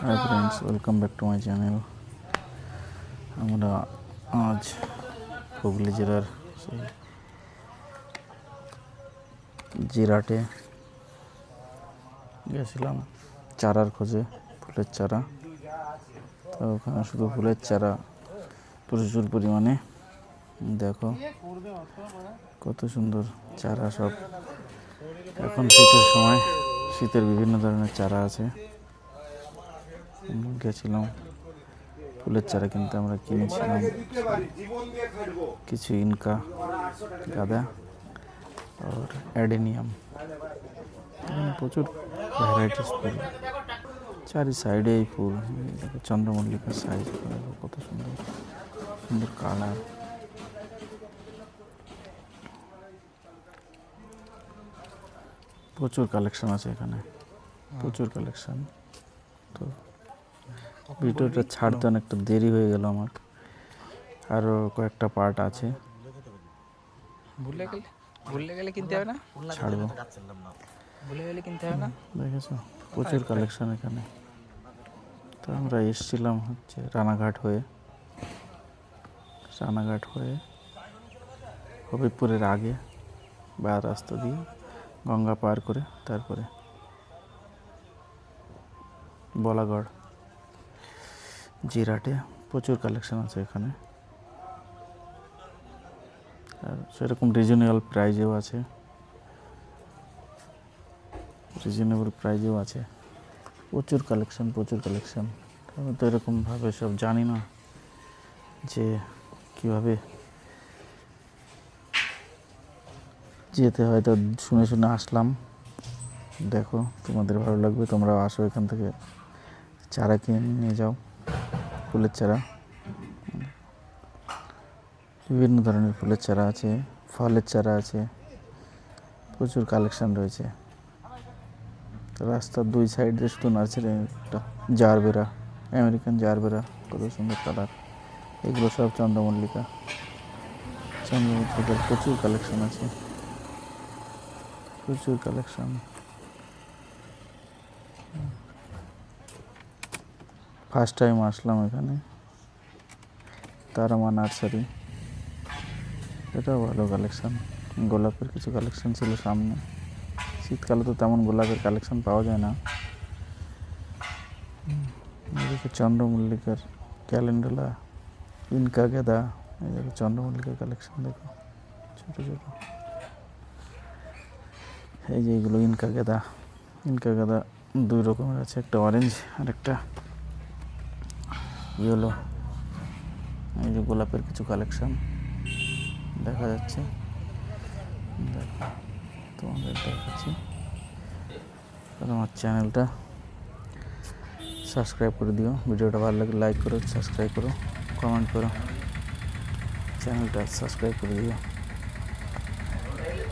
Hi friends, welcome back to my channel. আমরা আজ হুগলি জেলার সেই জিরাটে গেছিলাম চারার খোঁজে, ফুলের চারা। তো ওখানে শুধু ফুলের চারা প্রচুর পরিমাণে, দেখো কত সুন্দর চারা সব। এখন শীতের সময়, শীতের বিভিন্ন ধরনের চারা আছে। গেছিলাম ফুলের চারা কিনতে। আমরা কিনেছিলাম কিছু ইনকা গাঁদা আর অ্যাডেনিয়াম। এখানে প্রচুর ভ্যারাইটিস ফুল, চারি সাইডে এই ফুল। চন্দ্রমল্লিকার সাইজ কত সুন্দর সুন্দর কালার। প্রচুর কালেকশন আছে এখানে, প্রচুর কালেকশন। তো ভিডিওটা ছাড়তে অনেকটা দেরি হয়ে গেল আমার, আরও কয়েকটা পার্ট আছে, ভুলে গেলে কিনতে হবে না, ছাড়বো। ভুলে গেলে কিনতে হবে না। দেখেছো প্রচুর কালেকশন এখানে। তো আমরা এসেছিলাম হচ্ছে রানাঘাট হয়ে হবিবপুরের আগে বা রাস্তা দিয়ে গঙ্গা পার করে তারপরে বলাগড় জিরাটে। প্রচুর কালেকশন আছে এখানে, আর সেরকম রিজনেবল প্রাইজেও আছে, প্রচুর কালেকশন। আমি তো এরকমভাবে সব জানি না যে কীভাবে যেতে হয়। তো শুনে শুনে আসলাম। দেখো তোমাদের ভালো লাগবে, তোমরাও আসো, এখান থেকে চারা কিনে নিয়ে যাও। ফুলের চারা, বিভিন্ন ধরনের ফুলের চারা আছে, ফলের চারা আছে, প্রচুর কালেকশন রয়েছে। রাস্তার দুই সাইডে শুধু নার্সারি, একটা জারবেরা, আমেরিকান জারবেরা, কত সুন্দর কালার। এগুলো সব চন্দ্রমল্লিকার প্রচুর কালেকশন আছে, প্রচুর কালেকশন। ফার্স্ট টাইম আসলাম এখানে, তারামা নার্সারি। এটাও ভালো কালেকশন। গোলাপের কিছু কালেকশন ছিল সামনে। শীতকালে তো তেমন গোলাপের কালেকশন পাওয়া যায় না। এদিকে চন্দ্রমল্লিকার ক্যালেন্ডুলা, ইনকা গাঁদা, এদিকে চন্দ্রমল্লিকার কালেকশন দেখো, ছোটো ছোটো। এই যে এগুলো ইনকা গাঁদা দুই রকমের আছে, একটা অরেঞ্জ আর একটা ইয়েলো। এই যে গোলাপের কিছু কালেকশন দেখা যাচ্ছে, দেখো তোমাদের দেখাচ্ছি। আর আমার চ্যানেলটা সাবস্ক্রাইব করে দিও, ভিডিওটা ভালো লাগে লাইক করো, সাবস্ক্রাইব করো, কমেন্ট করো, চ্যানেলটা সাবস্ক্রাইব করে দিও।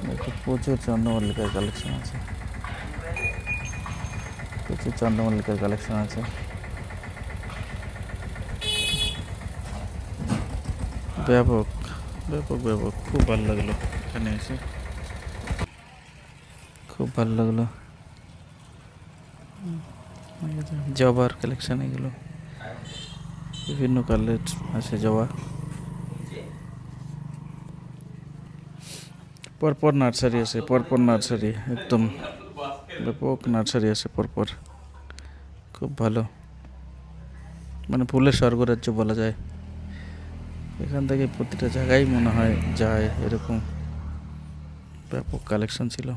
দেখো প্রচুর চন্দ্রমল্লিকার কালেকশন আছে, ব্যাপক খুব ভালো লাগলো এখানে এসে, খুব ভালো লাগলো। জবার কালেকশন, এগুলো বিভিন্ন কালার আছে জবা। পরপর নার্সারি একদম ব্যাপক নার্সারি আছে পরপর, খুব ভালো। মানে ফুলের স্বর্গরাজ্য বলা যায়। এখান থেকে প্রতিটা জায়গায় মনে হয় যায়, এরকম ব্যাপক কালেকশন ছিল।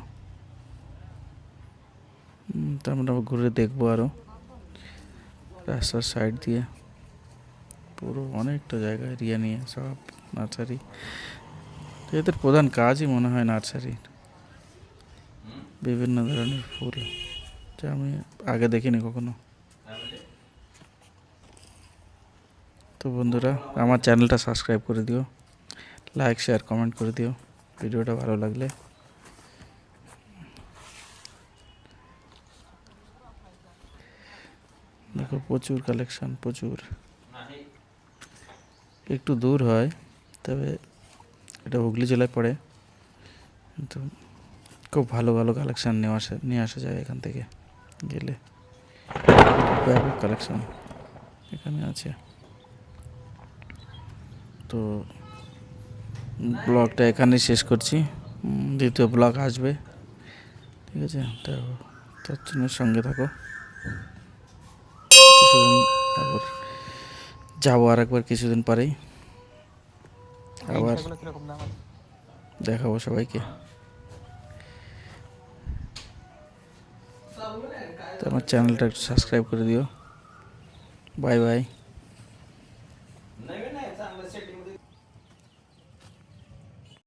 তা আমরা ঘুরে দেখবো আরও রাস্তার সাইড দিয়ে, পুরো অনেকটা জায়গা এরিয়া নিয়ে সব নার্সারি। এদের প্রধান কাজই মনে হয় নার্সারির, বিভিন্ন ধরনের ফুল, যা আমি আগে দেখিনি কখনো। তো বন্ধুরা, আমার চ্যানেলটা সাবস্ক্রাইব করে দিও, লাইক শেয়ার কমেন্ট করে দিও ভিডিওটা ভালো লাগলে। দেখো প্রচুর কালেকশন, একটু দূর হয়, তবে এটা হুগলি জেলায় পড়ে, কিন্তু খুব ভালো কালেকশান নিয়ে আসা যায় এখান থেকে গেলে। ব্যাপক কালেকশন এখানে আছে। তো ব্লগটা এখানেই শেষ করছি, দ্বিতীয় ব্লগ আসবে, ঠিক আছে? তো তার জন্য সঙ্গে থাকো। কিছুদিন আবার যাবো, আর একবার কিছুদিন পরেই আবার এগুলো কিরকম দাম আছে? দেখাবো সবাইকে। তো আমার চ্যানেলটা একটু সাবস্ক্রাইব করে দিও। Bye bye.